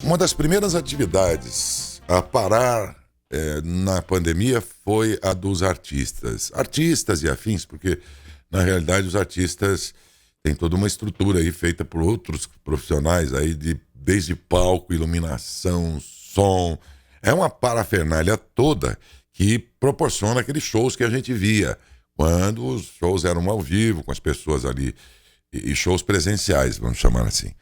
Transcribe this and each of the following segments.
Uma das primeiras atividades a parar na pandemia foi a dos artistas. Artistas e afins, porque na realidade os artistas têm toda uma estrutura aí feita por outros profissionais aí desde palco, iluminação, som. É uma parafernália toda que proporciona aqueles shows que a gente via quando os shows eram ao vivo, com as pessoas ali, e shows presenciais, vamos chamar assim.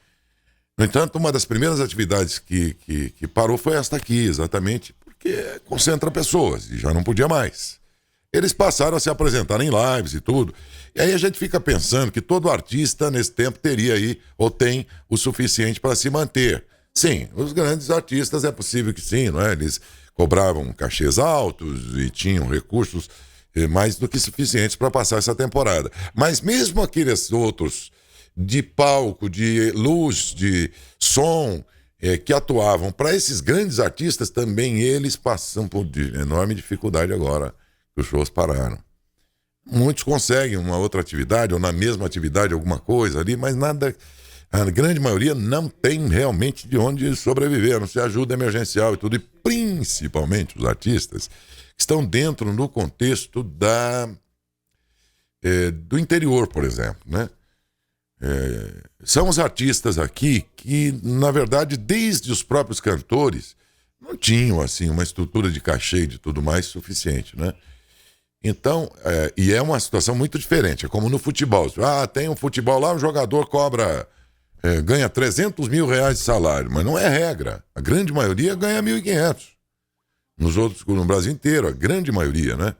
No entanto, uma das primeiras atividades que parou foi esta aqui, exatamente, porque concentra pessoas e já não podia mais. Eles passaram a se apresentar em lives e tudo. E aí a gente fica pensando que todo artista nesse tempo teria aí, ou tem, o suficiente para se manter. Sim, os grandes artistas é possível que sim, não é? Eles cobravam cachês altos e tinham recursos mais do que suficientes para passar essa temporada. Mas mesmo aqueles outros de palco, de luz, de som, que atuavam para esses grandes artistas, também eles passam por enorme dificuldade agora que os shows pararam. Muitos conseguem uma outra atividade, ou na mesma atividade alguma coisa ali, mas nada, a grande maioria não tem realmente de onde sobreviver, a não ser ajuda emergencial e tudo, e principalmente os artistas que estão dentro do contexto do interior, por exemplo, né? São os artistas aqui que, na verdade, desde os próprios cantores, não tinham assim uma estrutura de cachê e de tudo mais suficiente, né? Então, e é uma situação muito diferente, é como no futebol. Tem um futebol lá, o jogador cobra, ganha 300 mil reais de salário, mas não é regra. A grande maioria ganha 1.500. Nos outros, no Brasil inteiro, a grande maioria, né?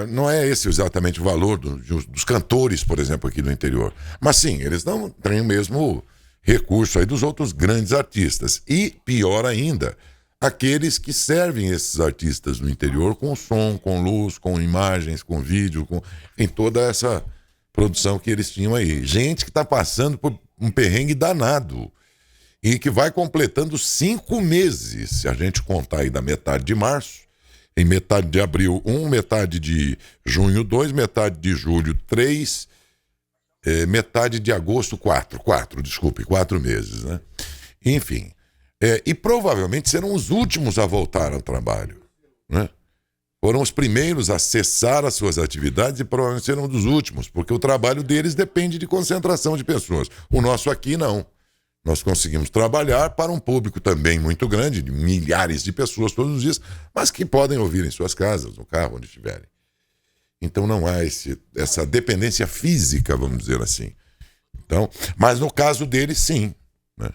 Não é esse exatamente o valor dos cantores, por exemplo, aqui no interior. Mas sim, eles não têm o mesmo recurso aí dos outros grandes artistas. E, pior ainda, aqueles que servem esses artistas no interior com som, com luz, com imagens, com vídeo, em toda essa produção que eles tinham aí. Gente que está passando por um perrengue danado e que vai completando 5 meses, se a gente contar aí da metade de março, em metade de abril, 1, metade de junho, 2, metade de julho, 3, metade de agosto, 4 meses, né? Enfim, e provavelmente serão os últimos a voltar ao trabalho, né? Foram os primeiros a cessar as suas atividades e provavelmente serão dos últimos, porque o trabalho deles depende de concentração de pessoas. O nosso aqui não. Nós conseguimos trabalhar para um público também muito grande, de milhares de pessoas todos os dias, mas que podem ouvir em suas casas, no carro, onde estiverem. Então não há essa dependência física, vamos dizer assim. Então, mas no caso deles, sim, né?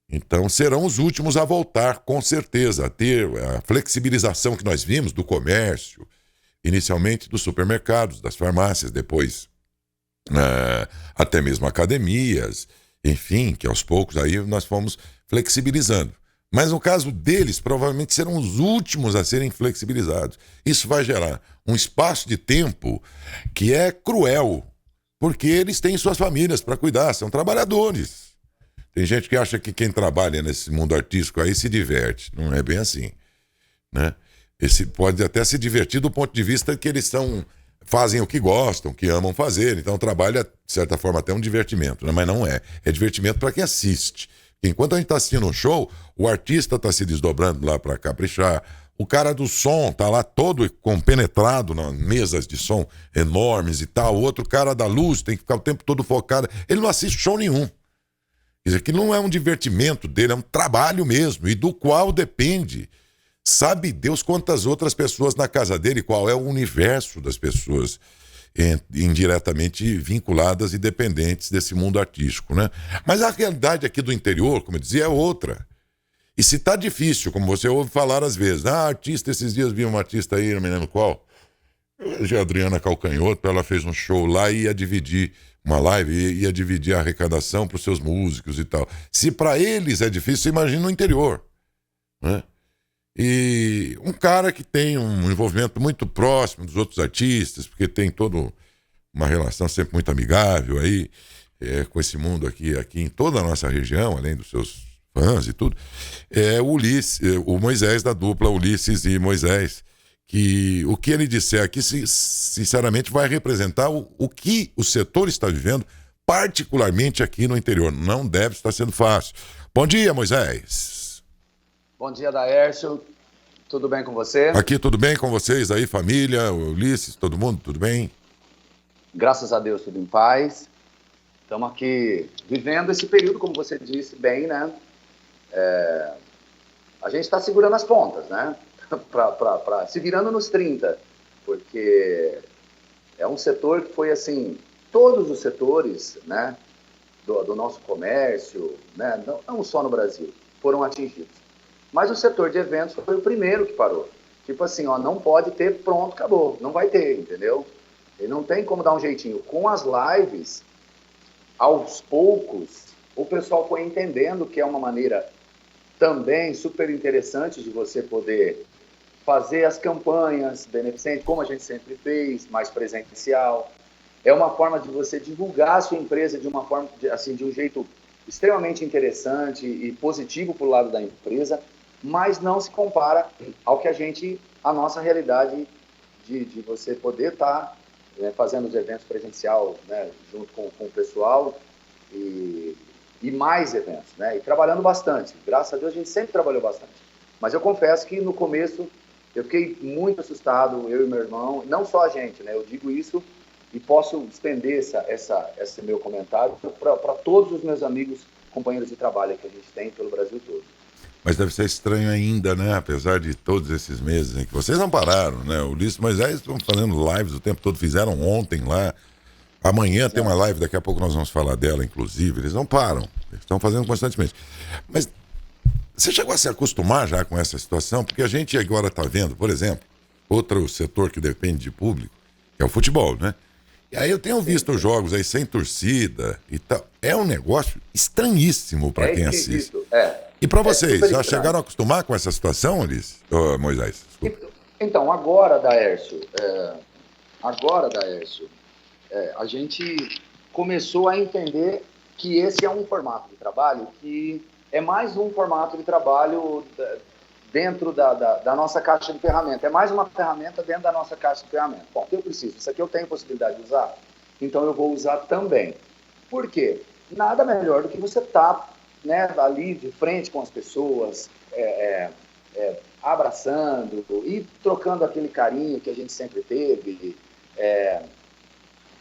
Então serão os últimos a voltar, com certeza, a ter a flexibilização que nós vimos do comércio, inicialmente dos supermercados, das farmácias, depois até mesmo academias, enfim, que aos poucos aí nós fomos flexibilizando. Mas no caso deles, provavelmente serão os últimos a serem flexibilizados. Isso vai gerar um espaço de tempo que é cruel, porque eles têm suas famílias para cuidar, são trabalhadores. Tem gente que acha que quem trabalha nesse mundo artístico aí se diverte. Não é bem assim, né? Esse pode até se divertir do ponto de vista que eles fazem o que gostam, que amam fazer, então o trabalho é, de certa forma, até um divertimento, né? Mas não é. É divertimento para quem assiste. Enquanto a gente está assistindo um show, o artista está se desdobrando lá para caprichar, o cara do som está lá todo compenetrado nas mesas de som enormes e tal, o outro cara da luz tem que ficar o tempo todo focado, ele não assiste show nenhum. Quer dizer, que não é um divertimento dele, é um trabalho mesmo, e do qual depende, sabe Deus quantas outras pessoas na casa dele, qual é o universo das pessoas indiretamente vinculadas e dependentes desse mundo artístico, né? Mas a realidade aqui do interior, como eu dizia, é outra. E se tá difícil, como você ouve falar às vezes, artista, esses dias vi uma artista aí, não me lembro qual, a Adriana Calcanhoto, ela fez um show lá e ia dividir uma live, ia dividir a arrecadação para os seus músicos e tal. Se para eles é difícil, você imagina no interior, né? E um cara que tem um envolvimento muito próximo dos outros artistas, porque tem toda uma relação sempre muito amigável aí, com esse mundo aqui em toda a nossa região, além dos seus fãs e tudo, é o Moisés da dupla Ulisses e Moisés, que o que ele disser aqui, sinceramente, vai representar o que o setor está vivendo, particularmente aqui no interior. Não deve estar sendo fácil, Bom dia, Moisés. Bom dia, Daércio. Tudo bem com você? Aqui tudo bem com vocês aí, família, o Ulisses, todo mundo, tudo bem? Graças a Deus, tudo em paz. Estamos aqui vivendo esse período, como você disse bem, né? A gente está segurando as pontas, né? Se virando nos 30, porque é um setor que foi assim, todos os setores, né, do nosso comércio, né, não só no Brasil, foram atingidos. Mas o setor de eventos foi o primeiro que parou. Tipo assim, ó, não pode ter, pronto, acabou. Não vai ter, entendeu? E não tem como dar um jeitinho. Com as lives, aos poucos, o pessoal foi entendendo que é uma maneira também super interessante de você poder fazer as campanhas beneficentes, como a gente sempre fez, mais presencial. É uma forma de você divulgar a sua empresa de uma forma, assim, de um jeito extremamente interessante e positivo para o lado da empresa, mas não se compara ao que a nossa realidade de você poder estar fazendo os eventos presencial, né, junto com o pessoal e mais eventos, né, e trabalhando bastante. Graças a Deus a gente sempre trabalhou bastante. Mas eu confesso que no começo eu fiquei muito assustado, eu e meu irmão, não só a gente, né, eu digo isso e posso estender esse meu comentário para todos os meus amigos, companheiros de trabalho que a gente tem pelo Brasil todo. Mas deve ser estranho ainda, né? Apesar de todos esses meses em que vocês não pararam, né? O Ulisses e Moisés estão fazendo lives o tempo todo, fizeram ontem lá. Amanhã tem uma live, daqui a pouco nós vamos falar dela, inclusive. Eles não param, eles estão fazendo constantemente. Mas você chegou a se acostumar já com essa situação? Porque a gente agora está vendo, por exemplo, outro setor que depende de público, que é o futebol, né? E aí eu tenho visto os jogos aí sem torcida e tal. É um negócio estranhíssimo para quem assiste. E para vocês, já chegaram a acostumar com essa situação, Ulisses? Moisés? Desculpa. Então, agora, Daércio, a gente começou a entender que esse é um formato de trabalho que é mais um formato de trabalho dentro da nossa caixa de ferramenta. É mais uma ferramenta dentro da nossa caixa de ferramenta. Bom, eu preciso, isso aqui eu tenho possibilidade de usar, então eu vou usar também. Por quê? Nada melhor do que você estar, né, ali de frente com as pessoas, abraçando e trocando aquele carinho que a gente sempre teve,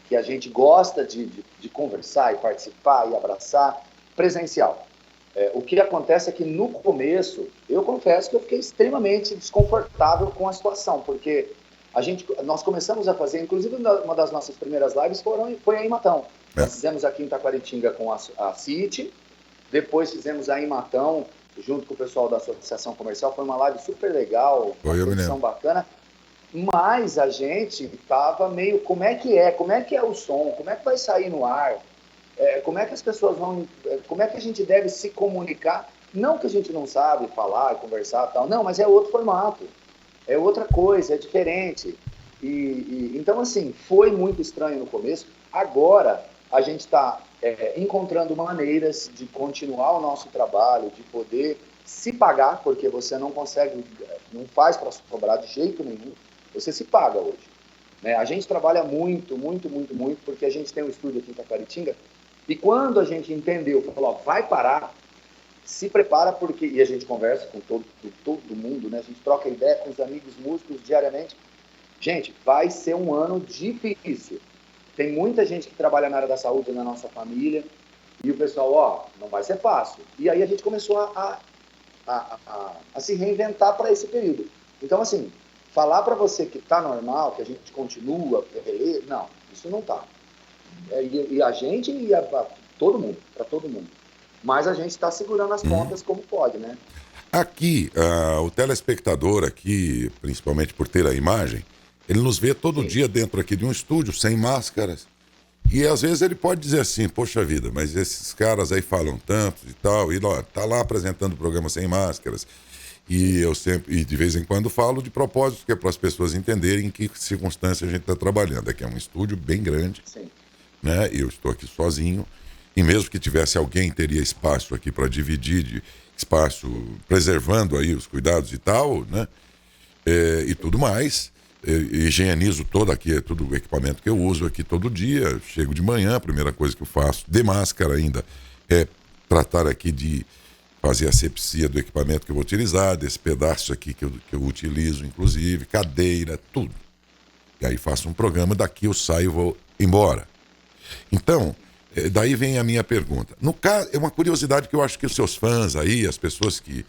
que a gente gosta de conversar e participar e abraçar, presencial. O que acontece é que no começo, eu confesso que eu fiquei extremamente desconfortável com a situação, porque nós começamos a fazer, inclusive uma das nossas primeiras lives foi em Matão. Nós fizemos aqui em Taquaritinga com a City, depois fizemos aí em Matão, junto com o pessoal da Associação Comercial, foi uma live super legal, uma produção bacana, mas a gente estava meio, como é que é o som, como é que vai sair no ar, como é que as pessoas como é que a gente deve se comunicar, não que a gente não sabe falar, conversar e tal, não, mas é outro formato, é outra coisa, é diferente, então assim, foi muito estranho no começo, agora a gente está encontrando maneiras de continuar o nosso trabalho, de poder se pagar, porque você não consegue, não faz para cobrar de jeito nenhum, você se paga hoje. Né? A gente trabalha muito, porque a gente tem um estúdio aqui em Taquaritinga, e quando a gente entendeu, falou, ó, vai parar, se prepara, porque, e a gente conversa com todo mundo, né? A gente troca ideia com os amigos músicos diariamente. Gente, vai ser um ano difícil. Tem muita gente que trabalha na área da saúde na nossa família, e o pessoal, ó, não vai ser fácil. E aí a gente começou a se reinventar para esse período. Então, assim, falar para você que tá normal, que a gente continua, beleza, não, isso não tá. E a gente e para todo mundo. Mas a gente está segurando as pontas como pode, né? Aqui, o telespectador aqui, principalmente por ter a imagem, ele nos vê todo dia dentro aqui de um estúdio, sem máscaras. E às vezes ele pode dizer assim, poxa vida, mas esses caras aí falam tanto e tal, e ó, tá lá apresentando o programa sem máscaras. E eu sempre, e de vez em quando falo de propósito, que é para as pessoas entenderem em que circunstância a gente está trabalhando. Aqui é um estúdio bem grande, né? Eu estou aqui sozinho, e mesmo que tivesse alguém, teria espaço aqui para dividir, espaço preservando aí os cuidados e tal, né? E tudo mais. Higienizo todo aqui, todo o equipamento que eu uso aqui todo dia. Chego de manhã, a primeira coisa que eu faço, de máscara ainda, é tratar aqui de fazer asepsia do equipamento que eu vou utilizar, desse pedaço aqui que eu utilizo, inclusive, cadeira, tudo. E aí faço um programa, daqui eu saio e vou embora. Então, daí vem a minha pergunta. No caso, é uma curiosidade que eu acho que os seus fãs aí, as pessoas que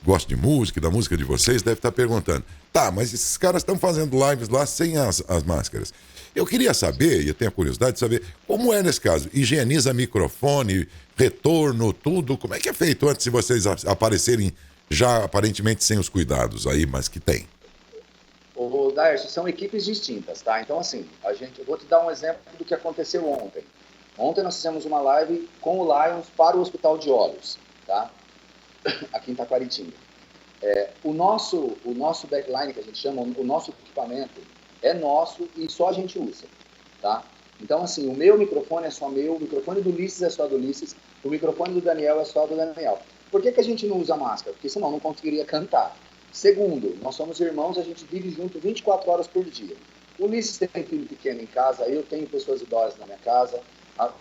gostam de música, da música de vocês, devem estar perguntando. Tá, mas esses caras estão fazendo lives lá sem as máscaras. Eu queria saber, e eu tenho a curiosidade de saber, como é nesse caso? Higieniza microfone, retorno, tudo? Como é que é feito antes de vocês aparecerem já aparentemente sem os cuidados aí, mas que tem? O Daércio, são equipes distintas, tá? Então, assim, eu vou te dar um exemplo do que aconteceu ontem. Ontem nós fizemos uma live com o Lions para o Hospital de Olhos, tá? Aqui em Taquaritinga. O nosso backline, que a gente chama, o nosso equipamento, é nosso e só a gente usa, tá? Então, assim, o meu microfone é só meu, o microfone do Ulisses é só do Ulisses, o microfone do Daniel é só do Daniel. Por que a gente não usa máscara? Porque senão não conseguiria cantar. Segundo, nós somos irmãos, a gente vive junto 24 horas por dia. O Ulisses tem filho pequeno em casa, eu tenho pessoas idosas na minha casa,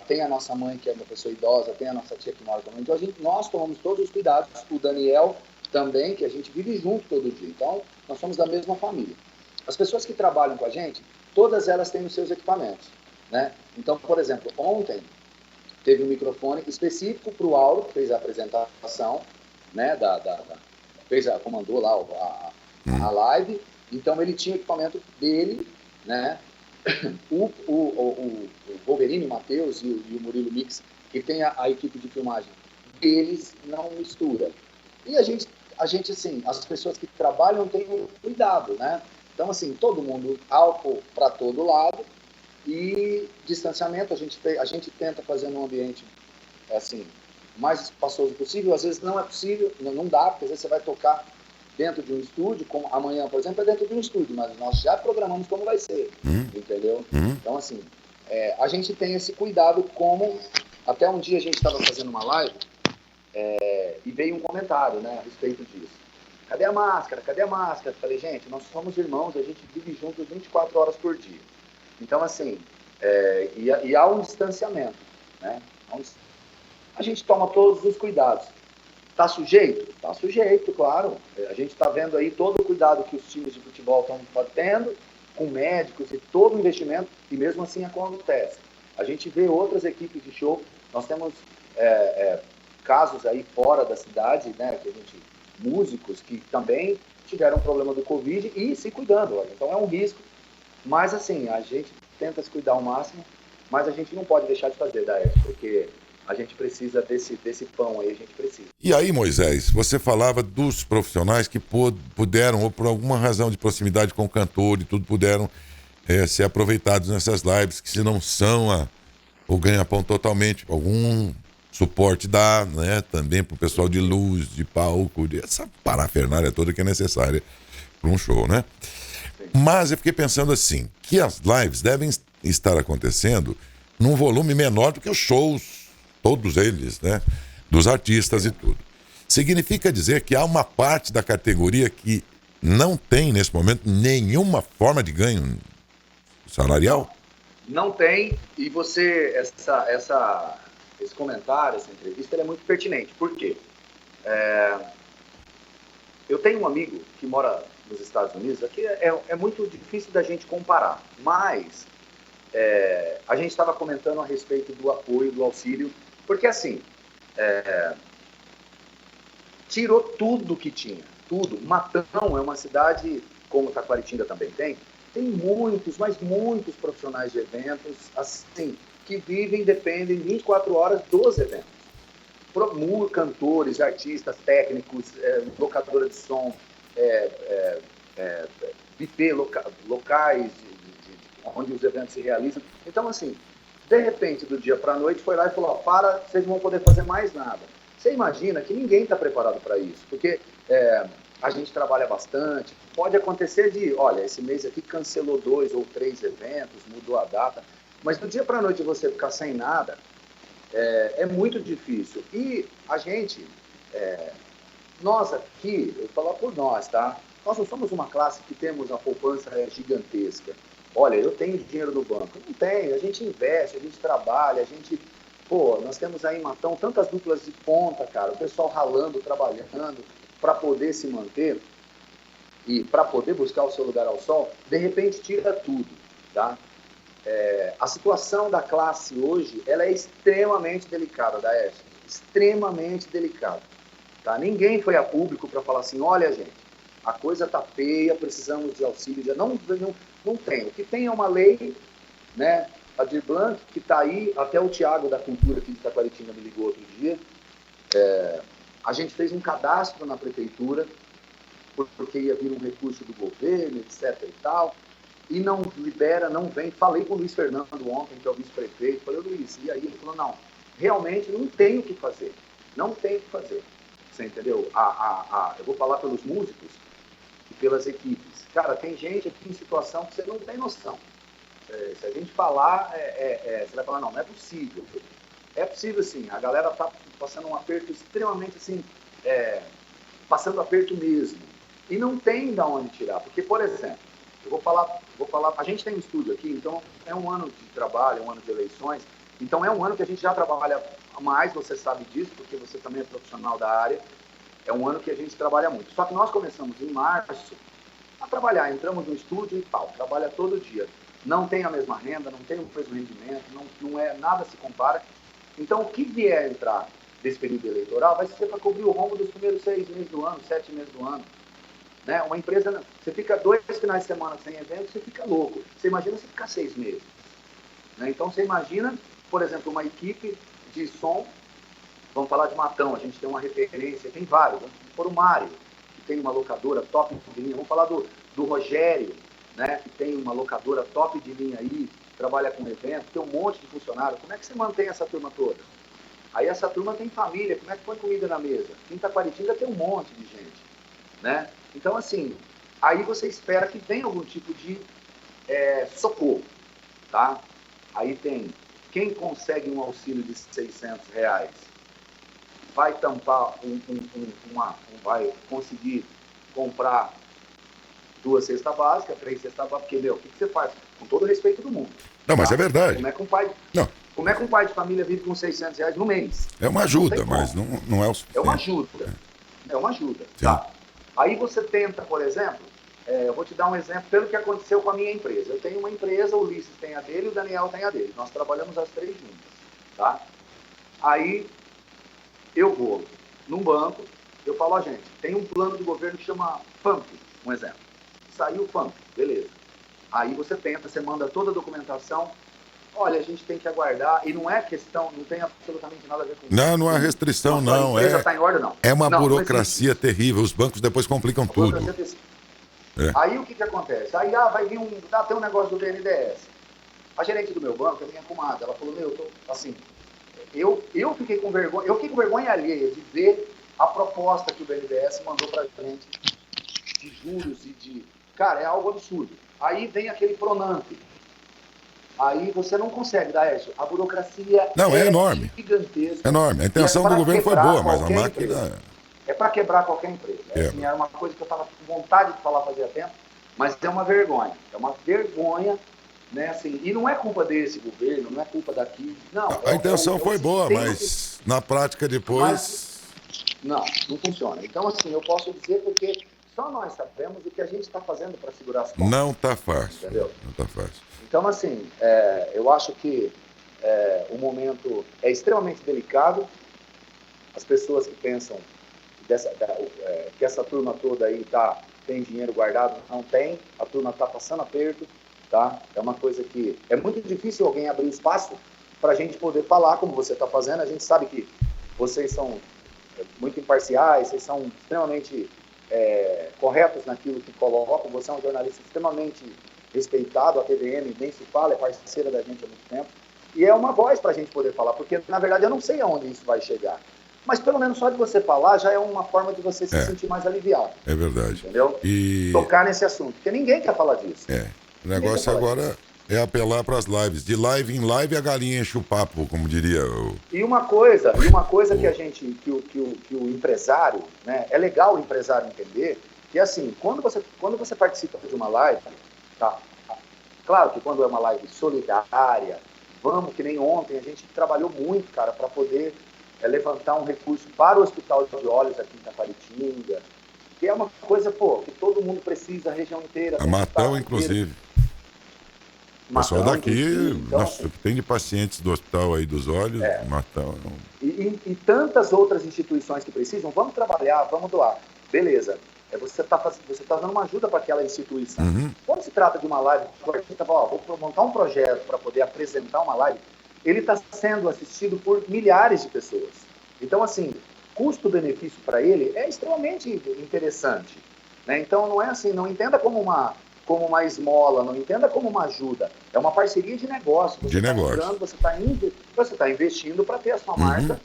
tem a nossa mãe, que é uma pessoa idosa, tem a nossa tia que mora também. Então, nós tomamos todos os cuidados, o Daniel também, que a gente vive junto todo dia. Então, nós somos da mesma família. As pessoas que trabalham com a gente, todas elas têm os seus equipamentos, né? Então, por exemplo, ontem teve um microfone específico para o Auro, que fez a apresentação, né, comandou lá a live. Então, ele tinha o equipamento dele, né? O Wolverine, o Matheus e o Murilo Mix, que tem a equipe de filmagem, eles não misturam. E a gente, assim, as pessoas que trabalham têm um cuidado, né? Então, assim, todo mundo, álcool para todo lado e distanciamento. A gente tenta fazer num ambiente, assim, mais espaçoso possível. Às vezes não é possível, não dá, porque às vezes você vai tocar dentro de um estúdio, como amanhã, por exemplo, é dentro de um estúdio, mas nós já programamos como vai ser, entendeu? Então, assim, a gente tem esse cuidado como... Até um dia a gente estava fazendo uma live e veio um comentário, né, a respeito disso. Cadê a máscara? Cadê a máscara? Falei, gente, nós somos irmãos, a gente vive juntos 24 horas por dia. Então, assim, e há um distanciamento, né? A gente toma todos os cuidados. Está sujeito? Está sujeito, claro. A gente está vendo aí todo o cuidado que os times de futebol estão tendo, com médicos e todo o investimento, e mesmo assim acontece. A gente vê outras equipes de show, nós temos casos aí fora da cidade, né, músicos que também tiveram problema do Covid e se cuidando. Olha. Então é um risco, mas assim, a gente tenta se cuidar ao máximo, mas a gente não pode deixar de fazer, Daércio, porque a gente precisa desse pão aí, a gente precisa. E aí, Moisés, você falava dos profissionais que puderam, ou por alguma razão de proximidade com o cantor e tudo, puderam ser aproveitados nessas lives, que se não são o ganha-pão totalmente, algum suporte dá, né, também pro pessoal de luz, de palco, essa parafernália toda que é necessária para um show, né? Sim. Mas eu fiquei pensando assim, que as lives devem estar acontecendo num volume menor do que os shows, todos eles, né, dos artistas e tudo. Significa dizer que há uma parte da categoria que não tem, nesse momento, nenhuma forma de ganho salarial? Não tem, e esse comentário, essa entrevista, ela é muito pertinente. Por quê? Eu tenho um amigo que mora nos Estados Unidos, aqui é muito difícil da gente comparar, mas a gente estava comentando a respeito do apoio, do auxílio, porque assim, tirou tudo que tinha, tudo. Matão é uma cidade, como Taquaritinga também tem muitos, mas muitos profissionais de eventos, assim, que dependem 24 horas dos eventos. Cantores, artistas, técnicos, locadora de som, buffet, locais onde os eventos se realizam. Então, assim, de repente, do dia para a noite, foi lá e falou, vocês não vão poder fazer mais nada. Você imagina que ninguém está preparado para isso, porque a gente trabalha bastante, pode acontecer olha, esse mês aqui cancelou 2 ou 3 eventos, mudou a data, mas do dia para a noite você ficar sem nada, é muito difícil. E a gente, nós aqui, eu vou falar por nós, tá? Nós não somos uma classe que temos a poupança gigantesca. Olha, eu tenho dinheiro no banco. Não tenho, a gente investe, a gente trabalha, a gente Pô, nós temos aí em Matão tantas duplas de ponta, cara, o pessoal ralando, trabalhando para poder se manter e para poder buscar o seu lugar ao sol, de repente tira tudo, tá? A situação da classe hoje, ela é extremamente delicada, Daércio, extremamente delicada, tá? Ninguém foi a público para falar assim, olha, gente, a coisa tá feia, precisamos de auxílio, não tem. O que tem é uma lei, né, a Dir Blanc, que está aí, até o Tiago da Cultura aqui de Taquaritinga me ligou outro dia, a gente fez um cadastro na prefeitura, porque ia vir um recurso do governo, etc e tal, e não libera, não vem. Falei com o Luiz Fernando ontem, que é o vice-prefeito, falei, Luiz, e aí? Ele falou, não, realmente não tem o que fazer, não tem o que fazer, você entendeu? Eu vou falar pelos músicos e pelas equipes. Cara, tem gente aqui em situação que você não tem noção. Se a gente falar, você vai falar, não é possível. É possível sim, a galera está passando um aperto extremamente assim, passando aperto mesmo. E não tem de onde tirar, porque, por exemplo, eu vou falar, a gente tem um estúdio aqui, então é um ano de trabalho, é um ano de eleições, então é um ano que a gente já trabalha mais, você sabe disso, porque você também é profissional da área, é um ano que a gente trabalha muito. Só que nós começamos em março a trabalhar, entramos no estúdio e tal, trabalha todo dia. Não tem a mesma renda, não tem o mesmo rendimento, nada se compara. Então, o que vier entrar desse período eleitoral vai ser para cobrir o rombo dos primeiros 6 meses do ano, 7 meses do ano. Né? Uma empresa, você fica 2 finais de semana sem evento, você fica louco. Você imagina você ficar 6 meses. Né? Então, você imagina, por exemplo, uma equipe de som, vamos falar de Matão, a gente tem uma referência, tem vários, vamos por o Mário, que tem uma locadora top de linha, vamos falar do Rogério, né, que tem uma locadora top de linha aí, trabalha com evento, tem um monte de funcionário. Como é que você mantém essa turma toda? Aí essa turma tem família, como é que põe comida na mesa? Em Taquaritinga tem um monte de gente, né? Então, assim, aí você espera que venha algum tipo de socorro, tá? Aí tem, quem consegue um auxílio de R$ 600, vai tampar vai conseguir comprar 2 cestas básicas, 3 cestas básicas, porque, o que você faz? Com todo o respeito do mundo. Não, mas tá? é verdade. Como é que um pai de família vive com R$ 600 no mês? É uma ajuda, mas não é o suficiente. É uma ajuda. É uma ajuda. Tá? Aí você tenta, por exemplo, eu vou te dar um exemplo pelo que aconteceu com a minha empresa. Eu tenho uma empresa, o Ulisses tem a dele e o Daniel tem a dele. Nós trabalhamos as 3 juntas. Tá? Aí eu vou num banco, eu falo, gente, tem um plano de governo que chama FAMP, um exemplo. Saiu o FAMP, beleza. Aí você tenta, você manda toda a documentação, olha, a gente tem que aguardar, e não é questão, não tem absolutamente nada a ver com isso. Não há restrição, não. A empresa está em ordem, não. É uma não, burocracia terrível, os bancos depois complicam tudo. Aí o que acontece? Aí vai vir tem um negócio do BNDES. A gerente do meu banco é minha comadre, ela falou, eu tô assim, eu fiquei com vergonha alheia de ver a proposta que o BNDES mandou pra gente de juros e de... Cara, é algo absurdo. Aí vem aquele Pronamp. Aí você não consegue, Daércio. A burocracia é enorme. Gigantesca. É enorme. A intenção do governo foi boa, mas a máquina... Empresa. É para quebrar qualquer empresa. Assim, era uma coisa que eu estava com vontade de falar fazia tempo, mas é uma vergonha. É uma vergonha, né? Assim, e não é culpa desse governo, não é culpa daqui. Não. A intenção foi boa, mas na prática depois... Não funciona. Então, assim, eu posso dizer porque só nós sabemos o que a gente está fazendo para segurar as contas. Não está fácil. Entendeu? Não está fácil. Então, assim, eu acho que o momento é extremamente delicado. As pessoas que pensam que essa turma toda aí tem dinheiro guardado, não tem. A turma está passando aperto, tá? É uma coisa que é muito difícil alguém abrir espaço para a gente poder falar como você está fazendo. A gente sabe que vocês são muito imparciais, vocês são extremamente corretos naquilo que colocam. Você é um jornalista extremamente respeitado, a TVM nem se fala, é parceira da gente há muito tempo. E é uma voz para a gente poder falar, porque, na verdade, eu não sei aonde isso vai chegar. Mas, pelo menos, só de você falar já é uma forma de você se sentir mais aliviado. É verdade. Entendeu? E... tocar nesse assunto, porque ninguém quer falar disso. O negócio agora é apelar para as lives. De live em live, a galinha enche o papo, como diria o... E uma coisa que a gente, que o empresário, né, é legal o empresário entender, que assim, quando você participa de uma live, tá? Claro que quando é uma live solidária, vamos, que nem ontem, a gente trabalhou muito, cara, para poder levantar um recurso para o Hospital de Olhos aqui em Taquaritinga, que é uma coisa, pô, que todo mundo precisa, a região inteira. A Matão, inclusive. O pessoal daqui, então, nossa, o que tem de pacientes do Hospital aí dos Olhos, Matão. E tantas outras instituições que precisam, vamos trabalhar, vamos doar. Beleza. Você tá dando uma ajuda para aquela instituição. Quando se trata de uma live, o artista fala, vou montar um projeto para poder apresentar uma live, ele está sendo assistido por milhares de pessoas. Então, assim, custo-benefício para ele é extremamente interessante. Né? Então, não é assim, não entenda como uma esmola, não entenda como uma ajuda. É uma parceria de negócio. Você está investindo para ter a sua marca.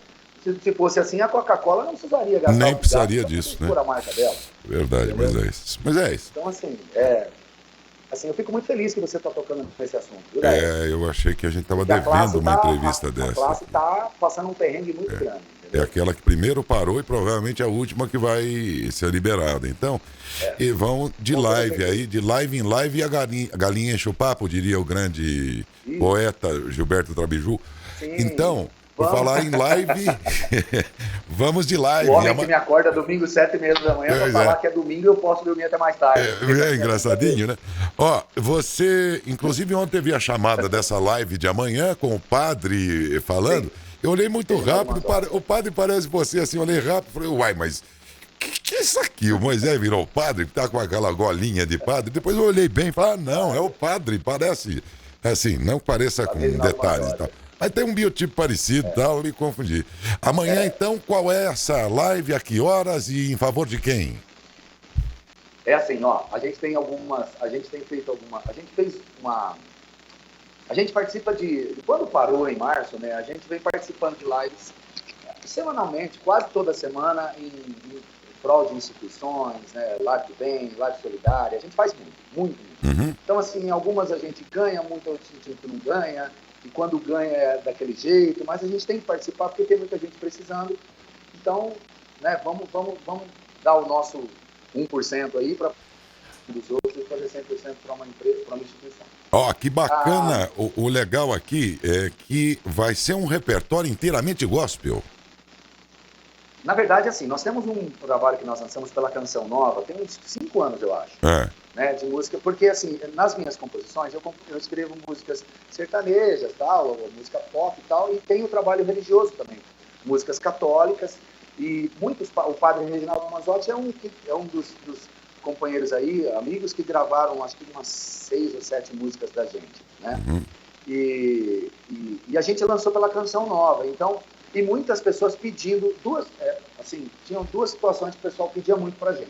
Se fosse assim, a Coca-Cola não precisaria gastar. Nem precisaria disso, né? A marca dela. Verdade, mas é isso. Então, assim, eu fico muito feliz que você está tocando nesse assunto. Eu achei que a gente estava devendo uma entrevista dessa. A classe está passando um perrengue muito grande. É aquela que primeiro parou e provavelmente é a última que vai ser liberada. Então, e vão de live aí, de live em live, e a galinha enche o papo, diria o grande poeta Gilberto Trabiju. Sim. Então, por falar em live, vamos de live. O homem que me acorda domingo, 7h30 da manhã, para falar que é domingo, eu posso dormir até mais tarde. É engraçadinho, né? Ó, você, inclusive ontem vi a chamada dessa live de amanhã com o padre falando. Sim. Eu olhei muito rápido, o padre parece você, assim, eu olhei rápido, falei, uai, mas que é isso aqui? O Moisés virou o padre, tá com aquela golinha de padre. Depois eu olhei bem e falei, não, é o padre, parece, assim, não pareça com detalhes e tal. Mas tem um biotipo parecido e tal, eu me confundi. Amanhã, então, qual é essa live, a que horas e em favor de quem? É assim, ó, a gente participa quando parou em março, né, a gente vem participando de lives semanalmente, quase toda semana, em prol de instituições, né, live do bem, live solidária, a gente faz muito. Então, assim, algumas a gente ganha, muitas a gente não ganha, e quando ganha é daquele jeito, mas a gente tem que participar porque tem muita gente precisando. Então, né, vamos dar o nosso 1% aí para os outros e fazer 100% para uma empresa, para uma instituição. Ó, que bacana. O legal aqui é que vai ser um repertório inteiramente gospel. Na verdade, assim, nós temos um trabalho que nós lançamos pela Canção Nova, tem uns 5 anos, eu acho, né, de música, porque, assim, nas minhas composições, eu escrevo músicas sertanejas, tal, música pop e tal, e tenho trabalho religioso também, músicas católicas, e o padre Reginaldo Manzotti é um dos companheiros aí, amigos, que gravaram, acho que umas 6 ou 7 músicas da gente, né, e a gente lançou pela Canção Nova, então... E muitas pessoas pedindo, tinham 2 situações que o pessoal pedia muito pra gente.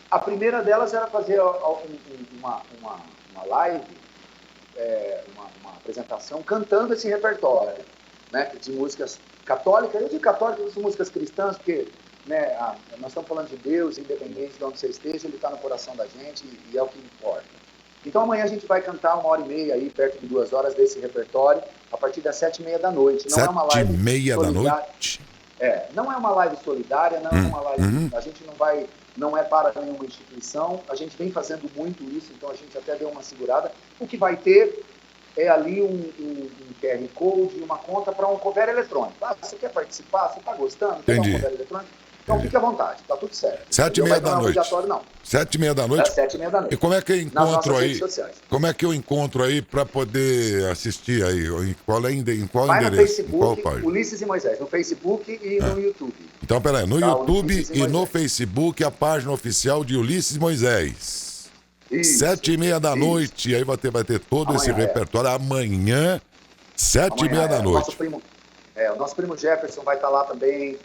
A primeira delas era fazer uma live, uma apresentação, cantando esse repertório, né, de músicas católicas, eu digo católicas, de músicas cristãs, porque, né, nós estamos falando de Deus, independente de onde você esteja, ele está no coração da gente e é o que importa. Então amanhã a gente vai cantar 1h30 aí, perto de 2 horas desse repertório, a partir das 7h30 da noite. Não é uma live 7h30 da noite? Não é uma live solidária, não é uma live. A gente não é para nenhuma instituição, a gente vem fazendo muito isso, então a gente até deu uma segurada. O que vai ter é ali um QR Code, uma conta para um cover eletrônico. Você quer participar? Você está gostando? Quer um cover eletrônico? Então fique à vontade, tá tudo certo. 7h30 da noite. Não. 7h30 da noite? 7h30 da noite. E como é que eu encontro aí? Como é que eu encontro aí para poder assistir aí? Em qual endereço? Vai no Facebook, Ulisses e Moisés, no Facebook e no YouTube. Então, peraí, no YouTube e no Facebook a página oficial de Ulisses e Moisés. 7h30 da noite, e aí vai ter todo esse repertório amanhã, 7h30 da noite. O nosso primo Jefferson vai estar lá também,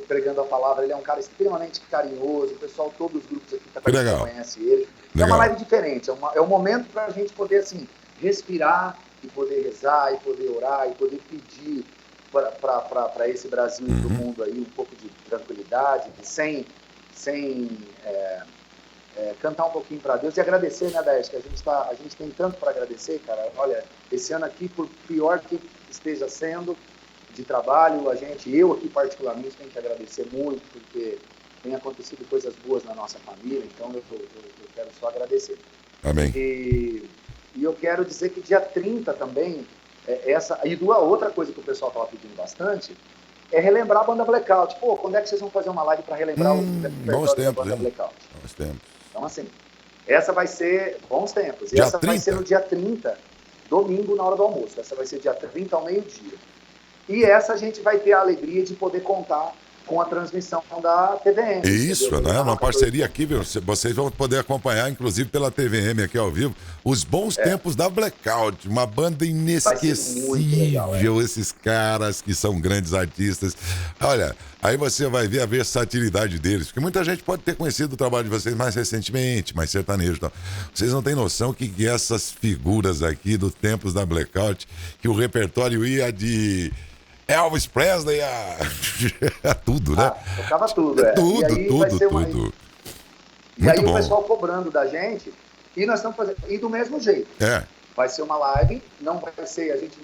pregando a palavra. Ele é um cara extremamente carinhoso, o pessoal, todos os grupos aqui conhecem ele. É uma live diferente, é um momento para a gente poder, assim, respirar e poder rezar, e poder orar, e poder pedir para esse Brasil e para o mundo aí um pouco de tranquilidade, sem cantar um pouquinho para Deus e agradecer, né, Daesh, que a gente tem tanto para agradecer, cara. Olha, esse ano aqui, por pior que esteja sendo de trabalho, eu aqui particularmente tenho que agradecer muito, porque tem acontecido coisas boas na nossa família, então eu quero só agradecer. Amém. E eu quero dizer que dia 30 também Outra coisa que o pessoal estava pedindo bastante é relembrar a banda Blackout. Pô, quando é que vocês vão fazer uma live para relembrar o repertório da banda Blackout? Bons tempos. Então, assim, essa vai ser bons tempos. E Dia essa 30? vai ser no dia 30, domingo, na hora do almoço. Essa vai ser dia 30 ao meio-dia. E essa a gente vai ter a alegria de poder contar com a transmissão da TVM. Isso, né? Uma parceria aqui, viu? Vocês vão poder acompanhar, inclusive pela TVM aqui ao vivo, os bons tempos da Blackout, uma banda inesquecível, esses caras que são grandes artistas. Olha, aí você vai ver a versatilidade deles, porque muita gente pode ter conhecido o trabalho de vocês mais recentemente, mais sertanejo e tal. Vocês não têm noção que essas figuras aqui dos tempos da Blackout, que o repertório ia de Elvis Presley a tudo, né? Tocava tudo, Tudo. E aí o pessoal cobrando da gente, e nós estamos fazendo, e do mesmo jeito. Vai ser uma live, não vai ser, a gente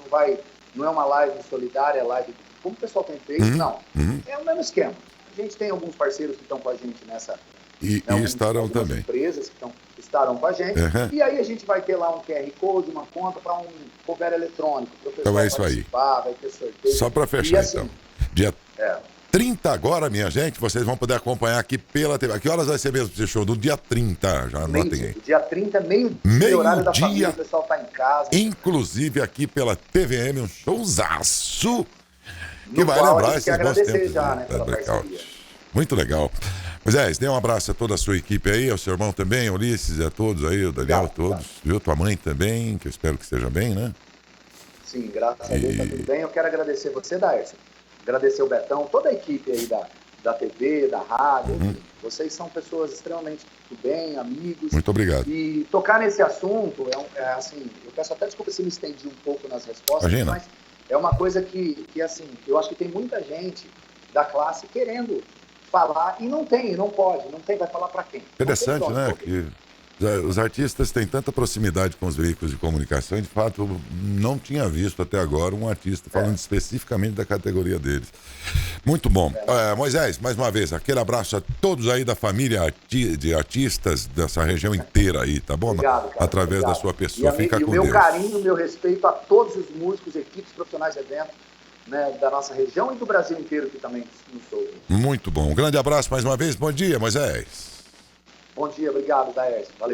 não é uma live solidária, é live, como o pessoal tem feito, não. É o mesmo esquema. A gente tem alguns parceiros que estão com a gente nessa... E estarão também. Empresas que estarão com a gente. E aí a gente vai ter lá um QR Code, uma conta para um cover eletrônico. Então é isso aí. Vai ter sorteio. Só para fechar, assim, então. Dia 30 agora, minha gente, vocês vão poder acompanhar aqui pela TV. A que horas vai ser mesmo esse show? Do dia 30, já anotem aí. Dia 30, meio-dia, horário da família, o pessoal tá em casa. Inclusive aqui pela TVM, um showzaço que vai lembrar esses bons tempos da Blackout. Muito legal. Moisés, dê um abraço a toda a sua equipe aí, ao seu irmão também, Ulisses, a todos aí, o Daniel, a todos. Viu? Tua mãe também, que eu espero que esteja bem, né? Sim, graças a Deus tá tudo bem. Eu quero agradecer você, Daércio. Agradecer o Betão, toda a equipe aí da TV, da rádio. Vocês são pessoas extremamente do bem, amigos. Muito obrigado. E tocar nesse assunto, assim, eu peço até desculpa se me estendi um pouco nas respostas, Imagina. Mas é uma coisa que, assim, eu acho que tem muita gente da classe querendo falar e não pode, vai falar para quem? Interessante, né? Que os artistas têm tanta proximidade com os veículos de comunicação e, de fato, eu não tinha visto até agora um artista falando especificamente da categoria deles. Muito bom. Moisés, mais uma vez, aquele abraço a todos aí da família de artistas dessa região inteira aí, tá bom? Obrigado, cara, através da sua pessoa. Fica com Deus. E o meu carinho, o meu respeito a todos os músicos, equipes profissionais de evento, né, da nossa região e do Brasil inteiro que também nos ouve. Muito bom. Um grande abraço mais uma vez. Bom dia, Moisés. Bom dia, obrigado, Daércio. Valeu.